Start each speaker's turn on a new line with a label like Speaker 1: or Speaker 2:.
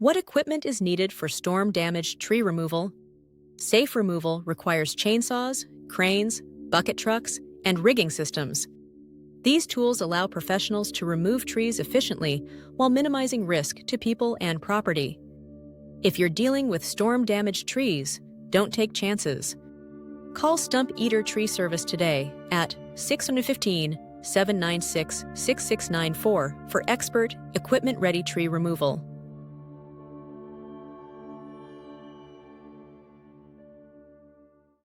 Speaker 1: What equipment is needed for storm-damaged tree removal? Safe removal requires chainsaws, cranes, bucket trucks, and rigging systems. These tools allow professionals to remove trees efficiently while minimizing risk to people and property. If you're dealing with storm-damaged trees, don't take chances. Call Stump Eater Tree Service today at 615-796-6694 for expert, equipment-ready tree removal.